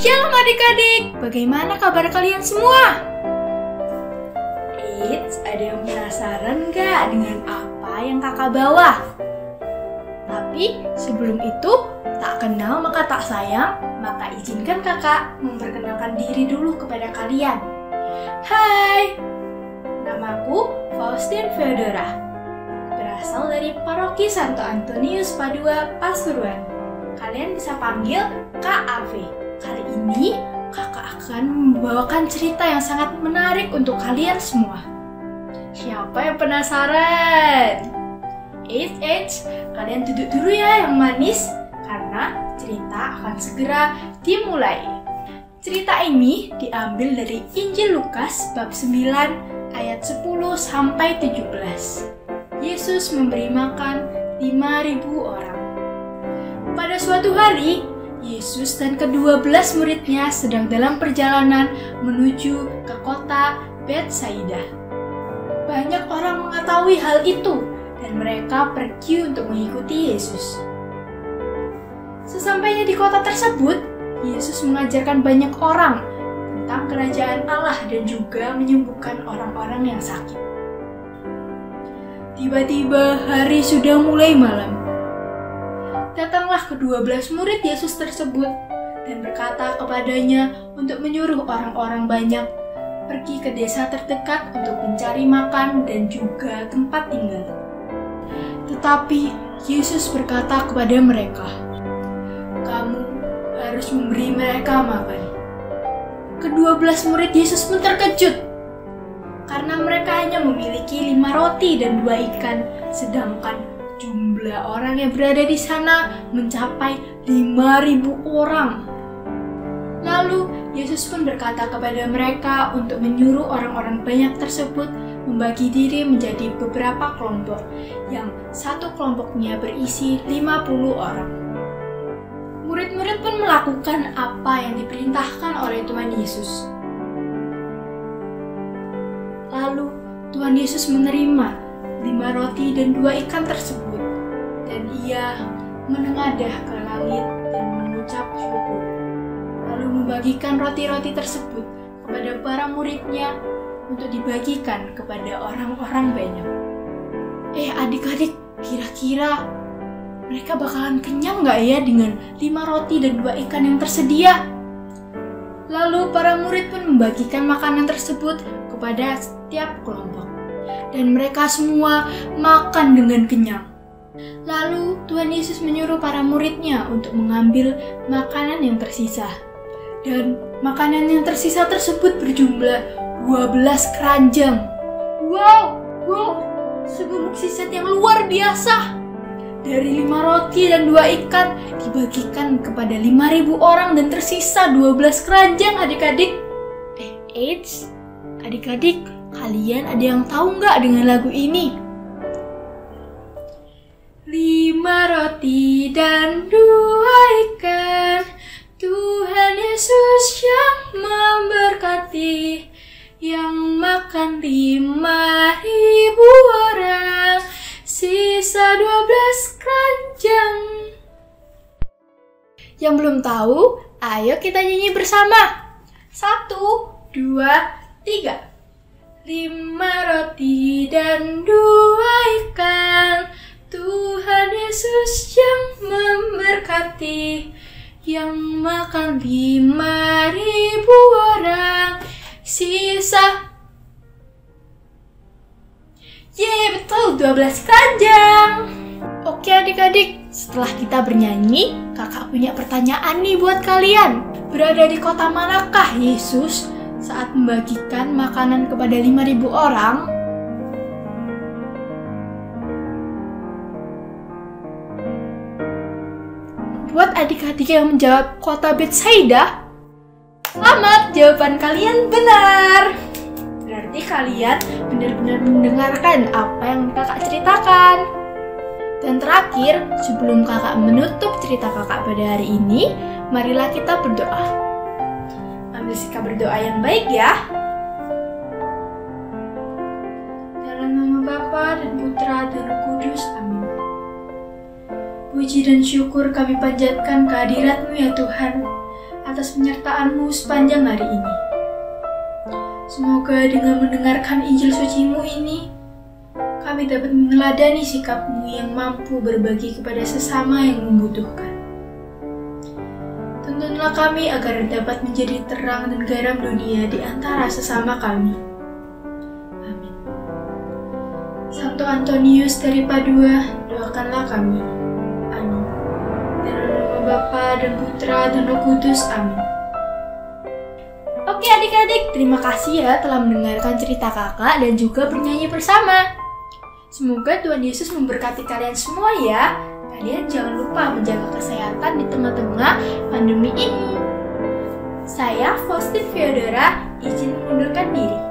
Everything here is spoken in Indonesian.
Shalom adik-adik, bagaimana kabar kalian semua? Eits, ada yang penasaran gak dengan apa yang kakak bawa? Tapi sebelum itu, tak kenal maka tak sayang, maka izinkan kakak memperkenalkan diri dulu kepada kalian. Hai, namaku Faustin Feodora, berasal dari Paroki Santo Antonius Padua, Pasuruan. Kalian bisa panggil Kak Ave. Kali ini kakak akan membawakan cerita yang sangat menarik untuk kalian semua. Siapa yang penasaran? Eits, kalian duduk dulu ya yang manis, karena cerita akan segera dimulai. Cerita ini diambil dari Injil Lukas bab 9 ayat 10 sampai 17. Yesus memberi makan 5.000 orang. Pada suatu hari, Yesus dan ke-12 muridnya sedang dalam perjalanan menuju ke kota Betsaida. Banyak orang mengetahui hal itu dan mereka pergi untuk mengikuti Yesus. Sesampainya di kota tersebut, Yesus mengajarkan banyak orang tentang kerajaan Allah dan juga menyembuhkan orang-orang yang sakit. Tiba-tiba hari sudah mulai malam. Datanglah ke-12 murid Yesus tersebut dan berkata kepadanya untuk menyuruh orang-orang banyak pergi ke desa terdekat untuk mencari makan dan juga tempat tinggal. Tetapi Yesus berkata kepada mereka, "Kamu harus memberi mereka makan." Ke-12 murid Yesus pun terkejut karena mereka hanya memiliki 5 roti dan 2 ikan, sedangkan jumlah orang yang berada di sana mencapai 5.000 orang. Lalu Yesus pun berkata kepada mereka untuk menyuruh orang-orang banyak tersebut membagi diri menjadi beberapa kelompok, yang satu kelompoknya berisi 50 orang. Murid-murid pun melakukan apa yang diperintahkan oleh Tuhan Yesus. Lalu Tuhan Yesus menerima 5 roti dan 2 ikan tersebut, dan ia menengadah ke langit dan mengucap syukur, lalu membagikan roti-roti tersebut kepada para muridnya untuk dibagikan kepada orang-orang banyak. Adik-adik, kira-kira mereka bakalan kenyang gak ya dengan 5 roti dan 2 ikan yang tersedia? Lalu para murid pun membagikan makanan tersebut kepada setiap kelompok, dan mereka semua makan dengan kenyang. Lalu Tuhan Yesus menyuruh para muridnya untuk mengambil makanan yang tersisa. Dan makanan yang tersisa tersebut berjumlah 12 keranjang. Wow, sebuah mukjizat yang luar biasa. Dari 5 roti dan 2 ikan dibagikan kepada 5.000 orang dan tersisa 12 keranjang adik-adik. Eits, adik-adik, kalian ada yang tahu nggak dengan lagu ini? 5 roti dan 2 ikan, Tuhan Yesus yang memberkati, yang makan 5.000 orang, sisa 12 keranjang. Yang belum tahu, ayo kita nyanyi bersama. 1, 2, 3. 5 roti dan 2 ikan, Tuhan Yesus yang memberkati, yang makan 5.000 orang, sisa betul 12 keranjang. Oke adik-adik, setelah kita bernyanyi, kakak punya pertanyaan nih buat kalian. Berada di kota manakah Yesus saat membagikan makanan kepada 5.000 orang? Buat adik-adik yang menjawab kota Betsaida, selamat, jawaban kalian benar. Berarti kalian benar-benar mendengarkan apa yang kakak ceritakan. Dan terakhir, sebelum kakak menutup cerita kakak pada hari ini, marilah kita berdoa. Ambil sikap berdoa yang baik ya. Dalam nama Bapa dan Putra dan Roh Kudus, amin. Puji dan syukur kami panjatkan kehadirat-Mu ya Tuhan. atas penyertaan-Mu sepanjang hari ini. Semoga dengan mendengarkan Injil suci-Mu ini, kami dapat meneladani sikap-Mu yang mampu berbagi kepada sesama yang membutuhkan. Tuntunlah kami agar dapat menjadi terang dan garam dunia di antara sesama kami. Amin. Santo Antonius dari Padua, doakanlah kami. Amin. Dalam nama Bapa dan Putra dan Roh Kudus. Amin. Oke adik-adik, terima kasih ya telah mendengarkan cerita kakak dan juga bernyanyi bersama. Semoga Tuhan Yesus memberkati kalian semua ya. Kalian jangan lupa menjaga kesehatan di tengah-tengah pandemi ini. Saya Faustin Theodora, izin mengundurkan diri.